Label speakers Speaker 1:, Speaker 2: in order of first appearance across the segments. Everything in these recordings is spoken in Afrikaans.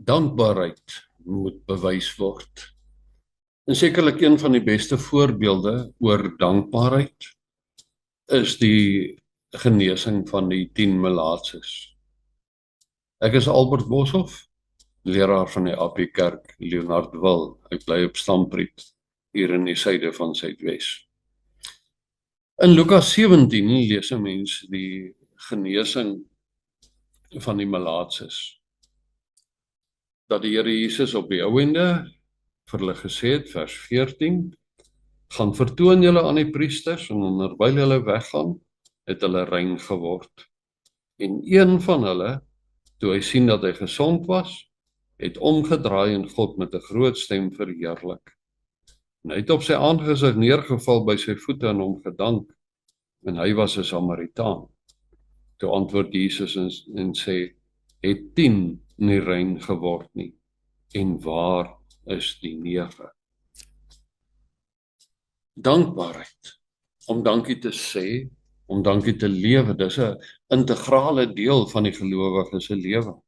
Speaker 1: Dankbaarheid moet bewys word. En sekerlik een van die beste voorbeelde oor dankbaarheid is die genesing van die 10 melaatses. Ek is Albert Boshoff, leraar van die AP Kerk Leonardwil. Ek bly op Stampriet hier in die suide van Suidwes. In Lukas 17 lees 'n mens die genesing van die melaatses. Dat die Here Jesus op die ouende vir hulle gesê het, vers 14, gaan vertoon julle aan die priesters, en terwyl hulle weggaan, het hulle rein geword. En een van hulle, toe hy sien dat hy gesond was, het omgedraai en God met 'n groot stem verheerlik. En hy het op sy aangesig neergeval by sy voete en hom gedank, en hy was 'n Samaritaan. Toe antwoord Jesus en sê, het 10 nie rein geword nie, en waar is die 9? Dankbaarheid, om dankie te sê, om dankie te lewe, dis 'n integrale deel van die gelowige se lewe.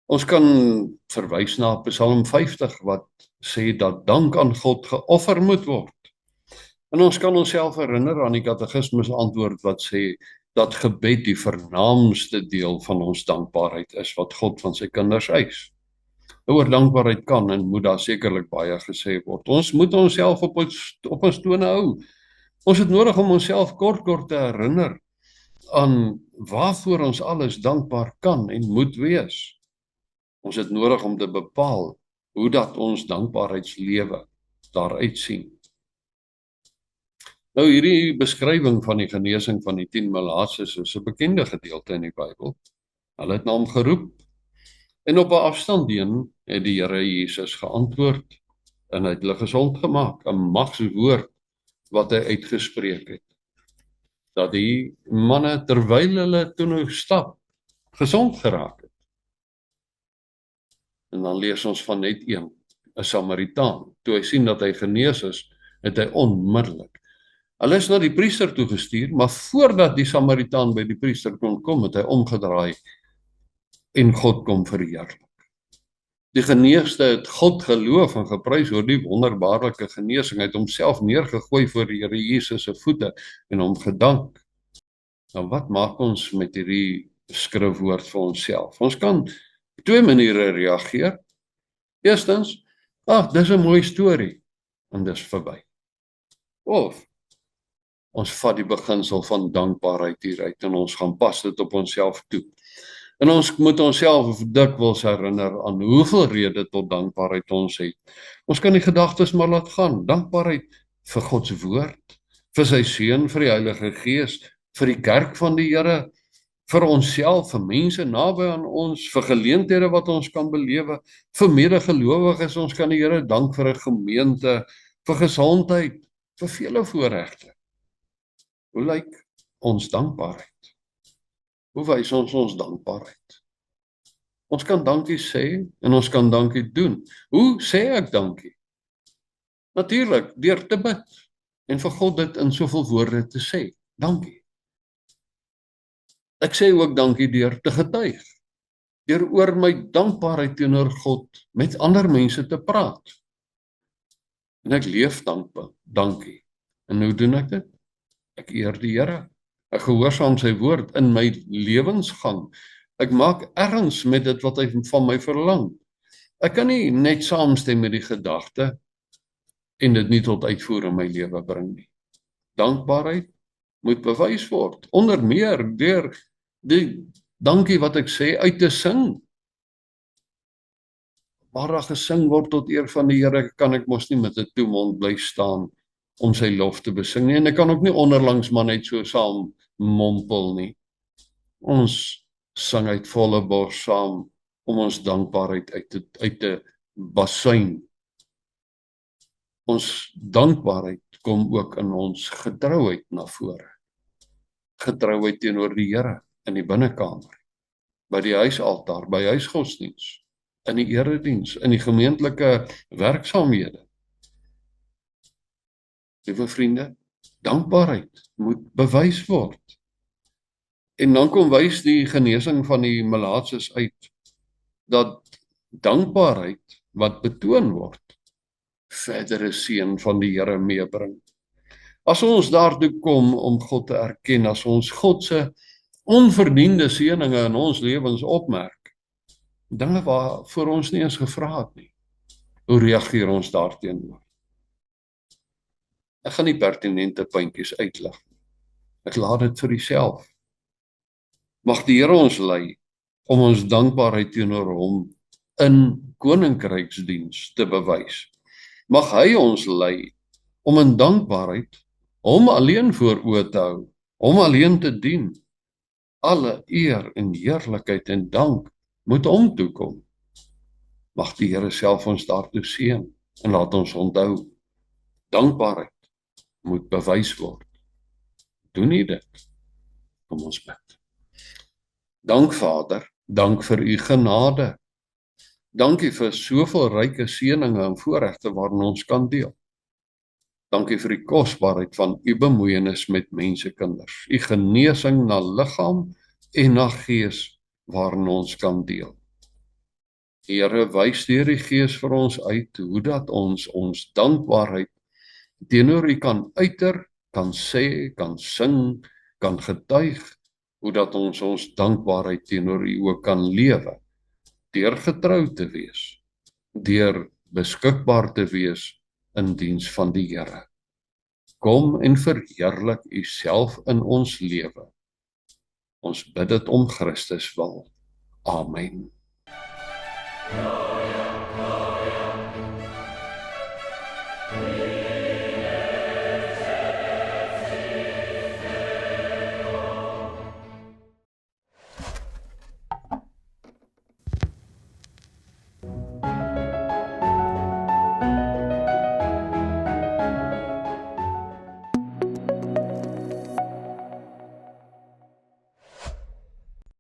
Speaker 1: Ons kan verwys na Psalm 50 wat sê dat dank aan God geoffer moet word. En ons kan onsself herinner aan die katekismus antwoord wat sê dat gebed die vernaamste deel van ons dankbaarheid is wat God van sy kinders eis. Oor dankbaarheid kan en moet daar sekerlik baie gesê word. Ons moet onsself op ons tone hou. Ons het nodig om onsself kort te herinner aan waarvoor ons alles dankbaar kan en moet wees. Ons het nodig om te bepaal hoe dat ons dankbaarheidslewe daaruit sien. Nou hierdie beskrywing van die genesing van die 10 melaatses is 'n bekende gedeelte in die Bybel. Hulle het na hom geroep en op 'n afstand heen het die Here Jesus geantwoord en hy het hulle gesond gemaak, 'n magswoord wat hy uitgespreek het. Dat die manne terwyl hulle toe nou stap, gesond geraak het. En dan lees ons van net een, 'n Samaritaan. Toe hy sien dat hy genees is, het hy onmiddellik. Hulle is na die priester toe gestuur, maar voordat die Samaritaan by die priester kon kom, het hy omgedraai en God kom verheerlik. Die geneesde het God geloof en geprys oor die wonderbaarlike genesing. Hy het homself neergegooi voor die Here Jesus se voete en hom gedank. Nou wat maak ons met hierdie skrifwoord vir onsself? Ons kan op 2 maniere reageer. Eerstens, dis 'n mooi storie en dis verby. Of ons vat die beginsel van dankbaarheid hieruit en ons gaan pas dit op onsself toe. En ons moet onsself dikwels herinner aan hoeveel rede tot dankbaarheid ons het. Ons kan die gedagtes maar laat gaan. Dankbaarheid vir God se woord, vir sy seun, vir die Heilige Gees, vir die kerk van die Here, vir onsself, vir mense naby aan ons, vir geleenthede wat ons kan belewe, vir medegelowiges. Ons kan die Here dank vir 'n gemeente, vir gesondheid, vir vele voorregte. Hoe lyk ons dankbaarheid? Hoe wys ons dankbaarheid? Ons kan dankie sê en ons kan dankie doen. Hoe sê ek dankie? Natuurlik, deur te bid en vir God dit in soveel woorde te sê. Dankie. Ek sê ook dankie deur te getuig. Deur oor my dankbaarheid teenoor God met ander mense te praat. En ek leef dankbaar. Dankie. En hoe doen ek dit? Ek eer die Here. Ek gehoorsaam sy woord in my lewensgang. Ek maak erns met dit wat hy van my verlang. Ek kan nie net saamstem met die gedagte en dit nie tot uitvoer in my lewe bring nie. Dankbaarheid moet bewys word, onder meer deur die dankie wat ek sê uit te sing. Waar daar gesing word tot eer van die Here, kan ek mos nie met 'n toe mond bly staan om sy lof te besing nie, en ek kan ook nie onderlangs maar net so saam mompel nie. Ons sing uit volle bors saam om ons dankbaarheid uit te basuin. Ons dankbaarheid kom ook in ons getrouheid na vore. Getrouheid teenoor die Here in die binnekamer, by die huisaltaar, by huisgodsdiens, in die erediens, in die gemeentelike werksaamhede. Liewe vriende, dankbaarheid moet bewys word. En dan kom wys die genesing van die melaatses uit, dat dankbaarheid wat betoon word, verdere seën van die Here meebring. As ons daartoe kom om God te erken, as ons God se onverdiende seëninge in ons lewens opmerk, dinge waarvoor ons nie eens gevra het nie, hoe reageer ons daarteenoor? Ek gaan nie pertinente puntjies uitlig. Ek laat dit vir Uself. Mag die Here ons lei om ons dankbaarheid teenoor hom in koninkryksdiens te bewys. Mag hy ons lei om in dankbaarheid hom alleen voor oë te hou, hom alleen te dien. Alle eer en heerlikheid en dank moet hom toekom. Mag die Here self ons daartoe seën en laat ons onthou, dankbaarheid moet bewys word. Doen nie dit. Kom ons bid. Dank Vader, dank vir u genade. Dankie vir soveel ryke seëninge en voorregte waarin ons kan deel. Dankie vir die kosbaarheid van u bemoeienis met mensekinders, u genesing na liggaam en na gees waarin ons kan deel. Here, wys deur die Gees vir ons uit hoe dat ons dankbaarheid teenoor u kan uiter, kan sê, kan sing, kan getuig, hoe dat ons dankbaarheid teenoor u ook kan lewe, deur getrou te wees, deur beskikbaar te wees in diens van die Here. Kom en verheerlik u self in ons lewe. Ons bid dit om Christus wil. Amen.